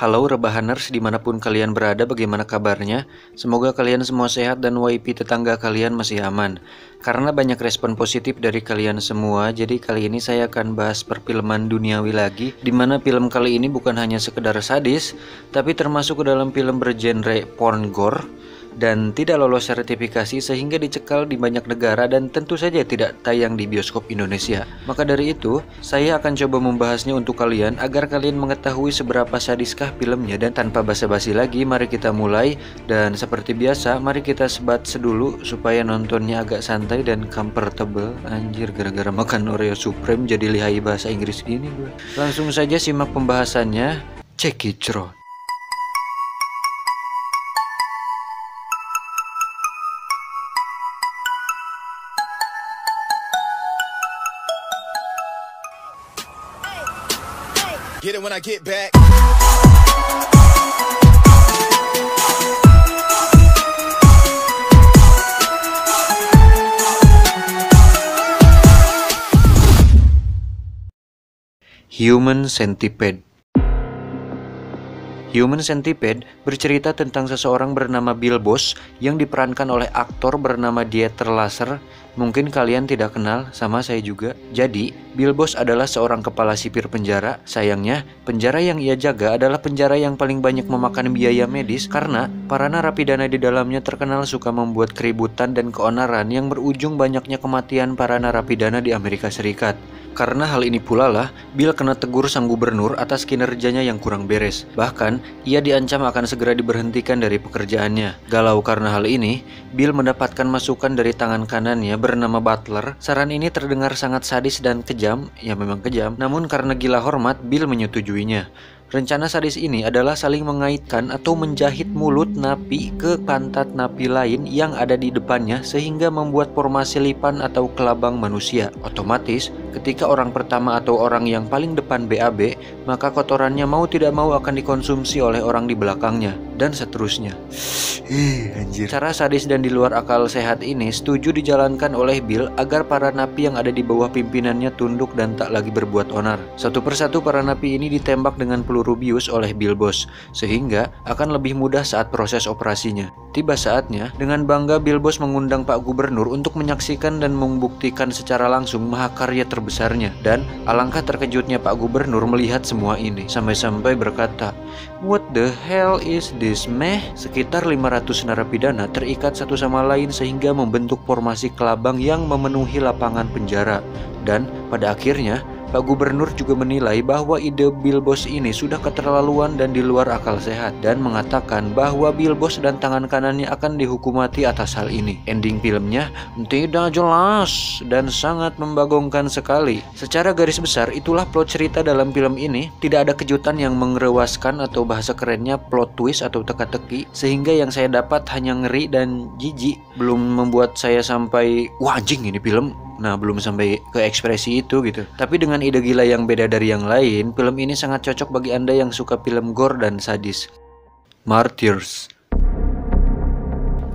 Halo rebahaners dimanapun kalian berada, bagaimana kabarnya? Semoga kalian semua sehat dan WIP tetangga kalian masih aman. Karena banyak respon positif dari kalian semua, jadi kali ini saya akan bahas perfilman duniawi lagi, dimana film kali ini bukan hanya sekedar sadis, tapi termasuk ke dalam film bergenre porn gore dan tidak lolos sertifikasi sehingga dicekal di banyak negara dan tentu saja tidak tayang di bioskop Indonesia. Maka dari itu, saya akan coba membahasnya untuk kalian agar kalian mengetahui seberapa sadiskah filmnya. Dan tanpa basa-basi lagi, mari kita mulai. Dan seperti biasa, mari kita sebat dulu supaya nontonnya agak santai dan comfortable. Anjir, gara-gara makan Oreo Supreme jadi lihai bahasa Inggris gini gue. Langsung saja simak pembahasannya. Cekicrot. Get it when I get back. Human Centipede. Human Centipede bercerita tentang seseorang bernama Bill Boss yang diperankan oleh aktor bernama Dieter Lasser. Mungkin kalian tidak kenal, sama saya juga. Jadi, Bill Boss adalah seorang kepala sipir penjara. Sayangnya, penjara yang ia jaga adalah penjara yang paling banyak memakan biaya medis karena para narapidana di dalamnya terkenal suka membuat keributan dan keonaran yang berujung banyaknya kematian para narapidana di Amerika Serikat. Karena hal ini pula lah, Bill kena tegur sang gubernur atas kinerjanya yang kurang beres. Bahkan, ia diancam akan segera diberhentikan dari pekerjaannya. Galau karena hal ini, Bill mendapatkan masukan dari tangan kanannya bernama Butler. Saran ini terdengar sangat sadis dan kejam, ya memang kejam. Namun karena gila hormat, Bill menyetujuinya. Rencana sadis ini adalah saling mengaitkan atau menjahit mulut napi ke pantat napi lain yang ada di depannya sehingga membuat formasi lipan atau kelabang manusia. Otomatis, ketika orang pertama atau orang yang paling depan BAB, maka kotorannya mau tidak mau akan dikonsumsi oleh orang di belakangnya, dan seterusnya. Anjir. Cara sadis dan di luar akal sehat ini setuju dijalankan oleh Bill agar para napi yang ada di bawah pimpinannya tunduk dan tak lagi berbuat onar. Satu persatu para napi ini ditembak dengan peluru bius oleh Bill Boss, sehingga akan lebih mudah saat proses operasinya. Tiba saatnya, dengan bangga Bill Boss mengundang Pak Gubernur untuk menyaksikan dan membuktikan secara langsung mahakarya terbesarnya. Dan alangkah terkejutnya Pak Gubernur melihat semua ini, sampai-sampai berkata, "What the hell is this, meh?" Sekitar 500 narapidana terikat satu sama lain sehingga membentuk formasi kelabang yang memenuhi lapangan penjara. Dan pada akhirnya, Pak Gubernur juga menilai bahwa ide Bill Boss ini sudah keterlaluan dan di luar akal sehat dan mengatakan bahwa Bill Boss dan tangan kanannya akan dihukum mati atas hal ini. Ending filmnya tidak jelas dan sangat membagongkan sekali. Secara garis besar itulah plot cerita dalam film ini. Tidak ada kejutan yang mengerewaskan atau bahasa kerennya plot twist atau teka-teki, sehingga yang saya dapat hanya ngeri dan jijik. Belum membuat saya sampai wah anjing ini film. Nah, belum sampai ke ekspresi itu gitu. Tapi dengan ide gila yang beda dari yang lain, film ini sangat cocok bagi Anda yang suka film gore dan sadis. Martyrs.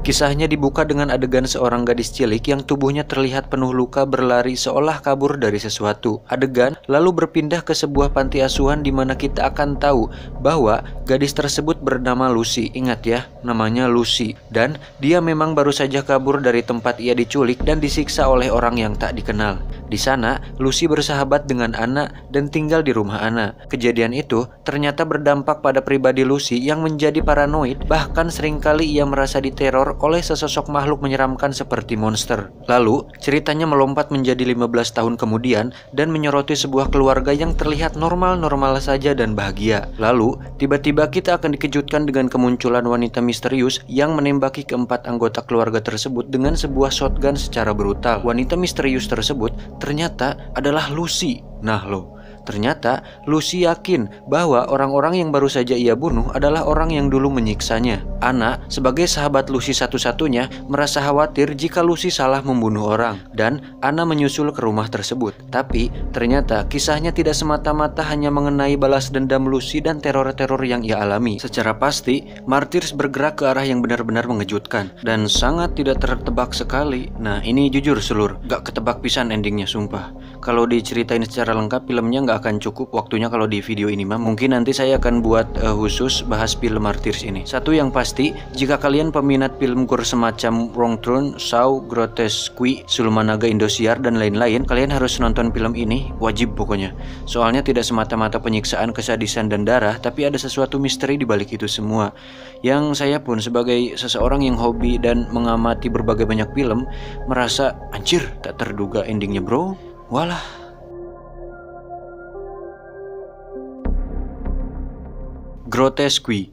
Kisahnya dibuka dengan adegan seorang gadis cilik yang tubuhnya terlihat penuh luka berlari seolah kabur dari sesuatu. Adegan lalu berpindah ke sebuah panti asuhan di mana kita akan tahu bahwa gadis tersebut bernama Lucy. Ingat ya, namanya Lucy. Dan dia memang baru saja kabur dari tempat ia diculik dan disiksa oleh orang yang tak dikenal. Di sana, Lucy bersahabat dengan Anna dan tinggal di rumah Anna. Kejadian itu ternyata berdampak pada pribadi Lucy yang menjadi paranoid, bahkan seringkali ia merasa diteror oleh sesosok makhluk menyeramkan seperti monster. Lalu, ceritanya melompat menjadi 15 tahun kemudian dan menyoroti sebuah keluarga yang terlihat normal-normal saja dan bahagia. Lalu, tiba-tiba kita akan dikejutkan dengan kemunculan wanita misterius yang menembaki keempat anggota keluarga tersebut dengan sebuah shotgun secara brutal. Wanita misterius tersebut ternyata adalah Lucy. Nah loh, ternyata Lucy yakin bahwa orang-orang yang baru saja ia bunuh adalah orang yang dulu menyiksanya. Anna, sebagai sahabat Lucy satu-satunya, merasa khawatir jika Lucy salah membunuh orang, dan Anna menyusul ke rumah tersebut. Tapi, ternyata kisahnya tidak semata-mata hanya mengenai balas dendam Lucy dan teror-teror yang ia alami. Secara pasti, Martyrs bergerak ke arah yang benar-benar mengejutkan, dan sangat tidak tertebak sekali. Nah, ini jujur selur, gak ketebak pisan endingnya sumpah. kalau diceritain secara lengkap filmnya nggak akan cukup waktunya kalau di video ini mah. Mungkin nanti saya akan buat khusus bahas film Martyrs ini. Satu yang pasti, jika kalian peminat film gore semacam Wrong Turn, Saw, Grotesque, Sulmanaga Indosiar dan lain-lain, kalian harus nonton film ini, wajib pokoknya. Soalnya tidak semata-mata penyiksaan, kesadisan dan darah, tapi ada sesuatu misteri di balik itu semua. Yang saya pun sebagai seseorang yang hobi dan mengamati berbagai banyak film, merasa anjir tak terduga endingnya bro. Walah. Grotesque.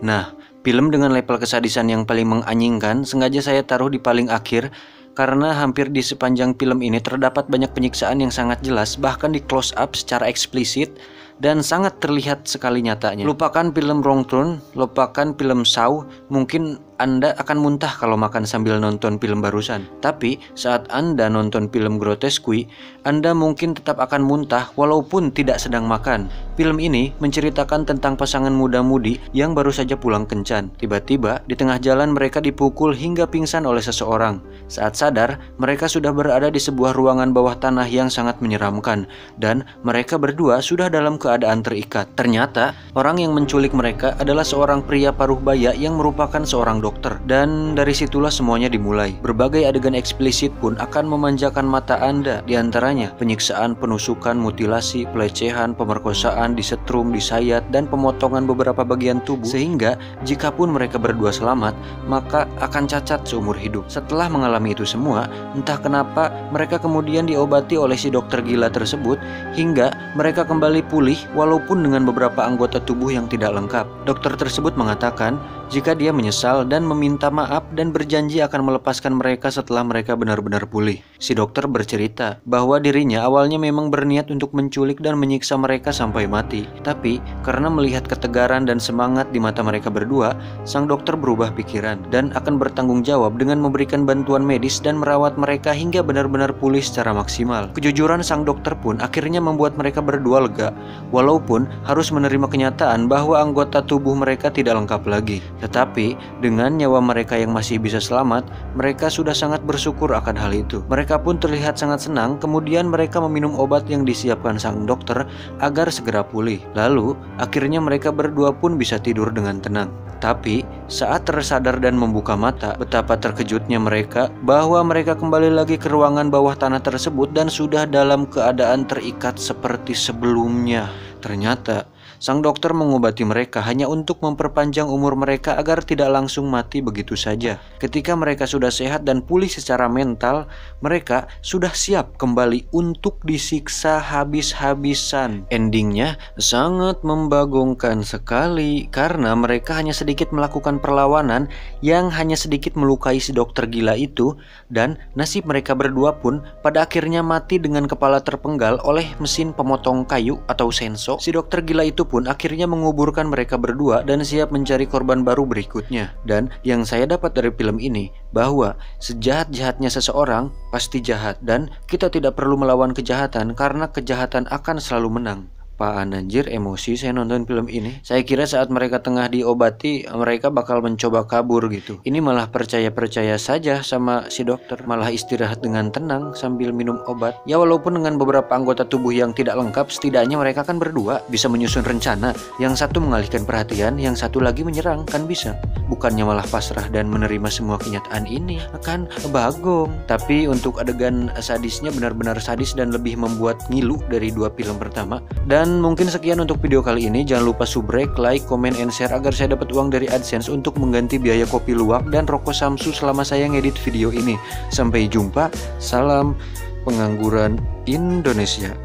Nah, film dengan level kesadisan yang paling menganjingkan sengaja saya taruh di paling akhir karena hampir di sepanjang film ini terdapat banyak penyiksaan yang sangat jelas, bahkan di close up secara eksplisit dan sangat terlihat sekali nyatanya. Lupakan film Wrong Turn, lupakan film Saw, mungkin Anda akan muntah kalau makan sambil nonton film barusan. Tapi saat Anda nonton film Grotesque, Anda mungkin tetap akan muntah walaupun tidak sedang makan. Film ini menceritakan tentang pasangan muda-mudi yang baru saja pulang kencan. Tiba-tiba di tengah jalan mereka dipukul hingga pingsan oleh seseorang. Saat sadar, mereka sudah berada di sebuah ruangan bawah tanah yang sangat menyeramkan dan mereka berdua sudah dalam keadaan terikat. Ternyata orang yang menculik mereka adalah seorang pria paruh baya yang merupakan seorang dokter. Dan dari situlah semuanya dimulai. Berbagai adegan eksplisit pun akan memanjakan mata Anda. Di antaranya penyiksaan, penusukan, mutilasi, pelecehan, pemerkosaan, disetrum, disayat, dan pemotongan beberapa bagian tubuh. Sehingga jikapun mereka berdua selamat, maka akan cacat seumur hidup. Setelah mengalami itu semua, entah kenapa mereka kemudian diobati oleh si dokter gila tersebut hingga mereka kembali pulih walaupun dengan beberapa anggota tubuh yang tidak lengkap. Dokter tersebut mengatakan jika dia menyesal dan meminta maaf dan berjanji akan melepaskan mereka setelah mereka benar-benar pulih. Si dokter bercerita bahwa dirinya awalnya memang berniat untuk menculik dan menyiksa mereka sampai mati. Tapi karena melihat ketegaran dan semangat di mata mereka berdua, sang dokter berubah pikiran dan akan bertanggung jawab dengan memberikan bantuan medis dan merawat mereka hingga benar-benar pulih secara maksimal. Kejujuran sang dokter pun akhirnya membuat mereka berdua lega, walaupun harus menerima kenyataan bahwa anggota tubuh mereka tidak lengkap lagi. Tetapi dengan nyawa mereka yang masih bisa selamat, mereka sudah sangat bersyukur akan hal itu. Mereka pun terlihat sangat senang, kemudian mereka meminum obat yang disiapkan sang dokter agar segera pulih. Lalu akhirnya mereka berdua pun bisa tidur dengan tenang. Tapi saat tersadar dan membuka mata, betapa terkejutnya mereka bahwa mereka kembali lagi ke ruangan bawah tanah tersebut dan sudah dalam keadaan terikat seperti sebelumnya. Ternyata sang dokter mengobati mereka hanya untuk memperpanjang umur mereka agar tidak langsung mati begitu saja. Ketika mereka sudah sehat dan pulih secara mental, mereka sudah siap kembali untuk disiksa habis-habisan. Endingnya sangat membagongkan sekali karena mereka hanya sedikit melakukan perlawanan yang hanya sedikit melukai si dokter gila itu, dan nasib mereka berdua pun pada akhirnya mati dengan kepala terpenggal oleh mesin pemotong kayu atau senso. Si dokter gila itu pun akhirnya menguburkan mereka berdua dan siap mencari korban baru berikutnya. Dan yang saya dapat dari film ini, bahwa sejahat-jahatnya seseorang pasti jahat, dan kita tidak perlu melawan kejahatan karena kejahatan akan selalu menang. Apaan anjir, emosi saya nonton film ini. Saya kira saat mereka tengah diobati, mereka bakal mencoba kabur gitu. Ini malah percaya-percaya saja sama si dokter, malah istirahat dengan tenang sambil minum obat. Ya walaupun dengan beberapa anggota tubuh yang tidak lengkap, setidaknya mereka kan berdua bisa menyusun rencana. Yang satu mengalihkan perhatian, yang satu lagi menyerang, kan bisa. Bukannya malah pasrah dan menerima semua kenyataan ini, kan bagong. Tapi untuk adegan sadisnya benar-benar sadis dan lebih membuat ngilu dari dua film pertama. Dan mungkin sekian untuk video kali ini. Jangan lupa subrek, like, komen, and share agar saya dapat uang dari AdSense untuk mengganti biaya kopi luwak dan rokok Samsu selama saya ngedit video ini. Sampai jumpa. Salam pengangguran Indonesia.